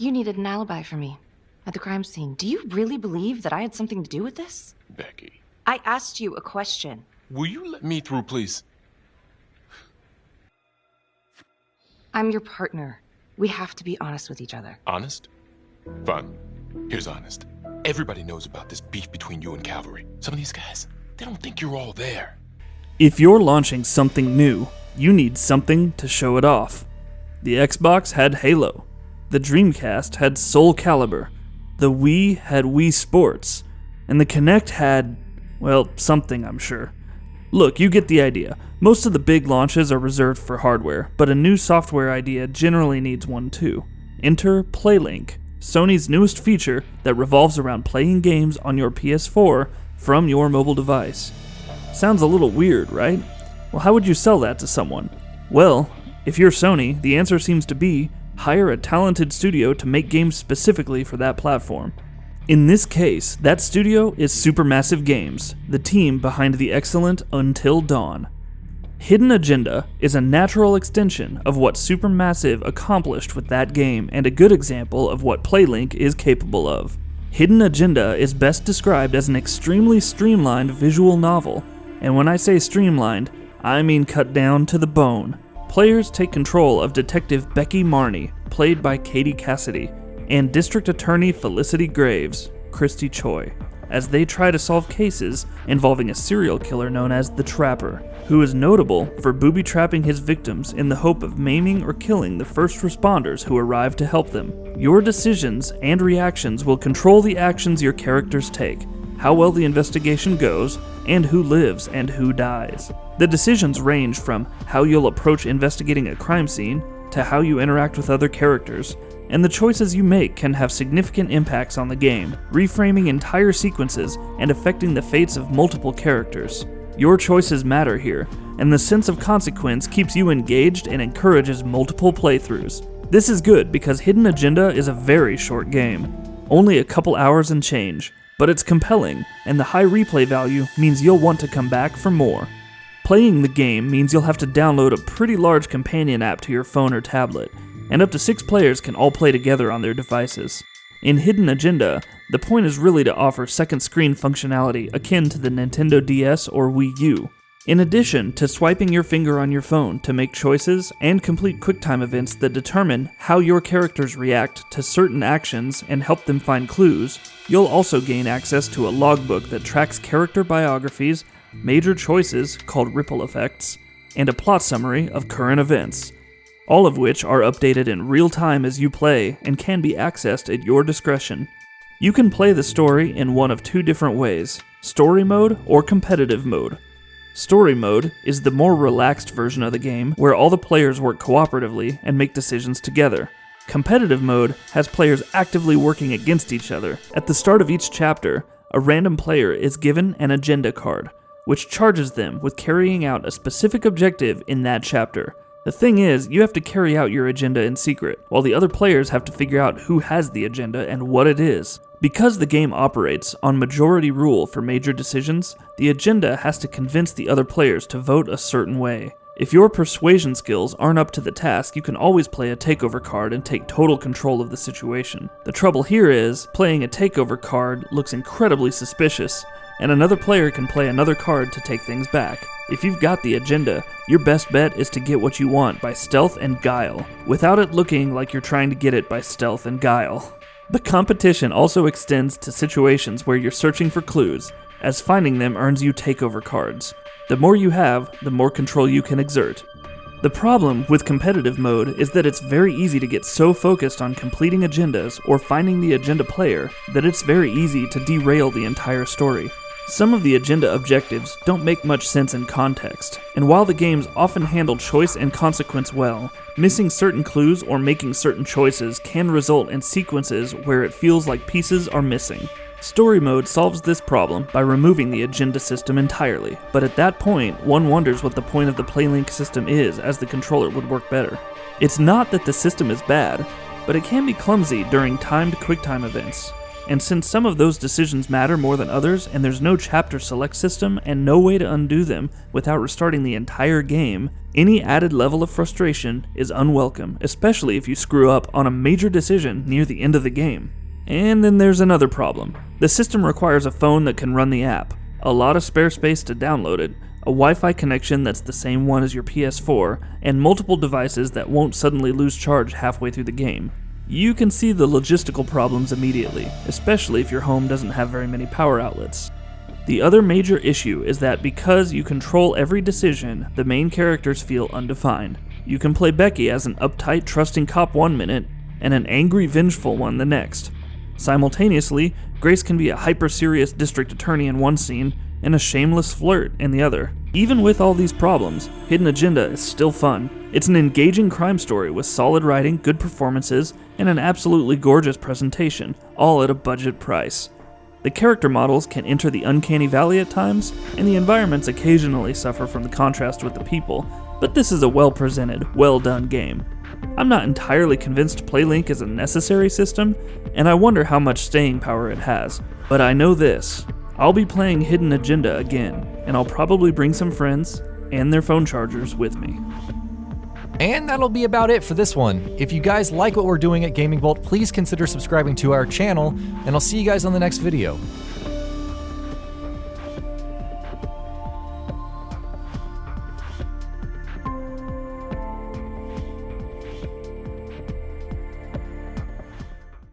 You needed an alibi for me at the crime scene. Do you really believe that I had something to do with this? Becky. I asked you a question. Will you let me through, please? I'm your partner. We have to be honest with each other. Honest? Fine. Here's honest. Everybody knows about this beef between you and Cavalry. Some of these guys, they don't think you're all there. If you're launching something new, you need something to show it off. The Xbox had Halo. The Dreamcast had Soul Calibur. The Wii had Wii Sports. And the Kinect had, well, something, I'm sure. Look, you get the idea. Most of the big launches are reserved for hardware, but a new software idea generally needs one too. Enter PlayLink, Sony's newest feature that revolves around playing games on your PS4 from your mobile device. Sounds a little weird, right? Well, how would you sell that to someone? Well, if you're Sony, the answer seems to be hire a talented studio to make games specifically for that platform. In this case, that studio is Supermassive Games, the team behind the excellent Until Dawn. Hidden Agenda is a natural extension of what Supermassive accomplished with that game and a good example of what PlayLink is capable of. Hidden Agenda is best described as an extremely streamlined visual novel, and when I say streamlined, I mean cut down to the bone. Players take control of Detective Becky Marney, played by Katie Cassidy, and District Attorney Felicity Graves, Christy Choi, as they try to solve cases involving a serial killer known as the Trapper, who is notable for booby-trapping his victims in the hope of maiming or killing the first responders who arrive to help them. Your decisions and reactions will control the actions your characters take, how well the investigation goes, and who lives and who dies. The decisions range from how you'll approach investigating a crime scene to how you interact with other characters, and the choices you make can have significant impacts on the game, reframing entire sequences and affecting the fates of multiple characters. Your choices matter here, and the sense of consequence keeps you engaged and encourages multiple playthroughs. This is good because Hidden Agenda is a very short game, only a couple hours and change, but it's compelling, and the high replay value means you'll want to come back for more. Playing the game means you'll have to download a pretty large companion app to your phone or tablet, and up to 6 players can all play together on their devices. In Hidden Agenda, the point is really to offer second screen functionality akin to the Nintendo DS or Wii U. In addition to swiping your finger on your phone to make choices and complete QuickTime events that determine how your characters react to certain actions and help them find clues, you'll also gain access to a logbook that tracks character biographies, major choices called ripple effects, and a plot summary of current events, all of which are updated in real time as you play and can be accessed at your discretion. You can play the story in one of 2 different ways, story mode or competitive mode. Story mode is the more relaxed version of the game where all the players work cooperatively and make decisions together. Competitive mode has players actively working against each other. At the start of each chapter, a random player is given an agenda card, which charges them with carrying out a specific objective in that chapter. The thing is, you have to carry out your agenda in secret, while the other players have to figure out who has the agenda and what it is. Because the game operates on majority rule for major decisions, the agenda has to convince the other players to vote a certain way. If your persuasion skills aren't up to the task, you can always play a takeover card and take total control of the situation. The trouble here is, playing a takeover card looks incredibly suspicious, and another player can play another card to take things back. If you've got the agenda, your best bet is to get what you want by stealth and guile, without it looking like you're trying to get it by stealth and guile. The competition also extends to situations where you're searching for clues, as finding them earns you takeover cards. The more you have, the more control you can exert. The problem with competitive mode is that it's very easy to get so focused on completing agendas or finding the agenda player that it's very easy to derail the entire story. Some of the agenda objectives don't make much sense in context, and while the games often handle choice and consequence well, missing certain clues or making certain choices can result in sequences where it feels like pieces are missing. Story mode solves this problem by removing the agenda system entirely, but at that point, one wonders what the point of the PlayLink system is, as the controller would work better. It's not that the system is bad, but it can be clumsy during timed QuickTime events. And since some of those decisions matter more than others, and there's no chapter select system and no way to undo them without restarting the entire game, any added level of frustration is unwelcome, especially if you screw up on a major decision near the end of the game. And then there's another problem. The system requires a phone that can run the app, a lot of spare space to download it, a Wi-Fi connection that's the same one as your PS4, and multiple devices that won't suddenly lose charge halfway through the game. You can see the logistical problems immediately, especially if your home doesn't have very many power outlets. The other major issue is that because you control every decision, the main characters feel undefined. You can play Becky as an uptight, trusting cop 1 minute, and an angry, vengeful one the next. Simultaneously, Grace can be a hyper-serious district attorney in one scene, and a shameless flirt in the other. Even with all these problems, Hidden Agenda is still fun. It's an engaging crime story with solid writing, good performances, and an absolutely gorgeous presentation, all at a budget price. The character models can enter the uncanny valley at times, and the environments occasionally suffer from the contrast with the people, but this is a well-presented, well-done game. I'm not entirely convinced PlayLink is a necessary system, and I wonder how much staying power it has, but I know this. I'll be playing Hidden Agenda again, and I'll probably bring some friends and their phone chargers with me. And that'll be about it for this one. If you guys like what we're doing at GamingBolt, please consider subscribing to our channel, and I'll see you guys on the next video.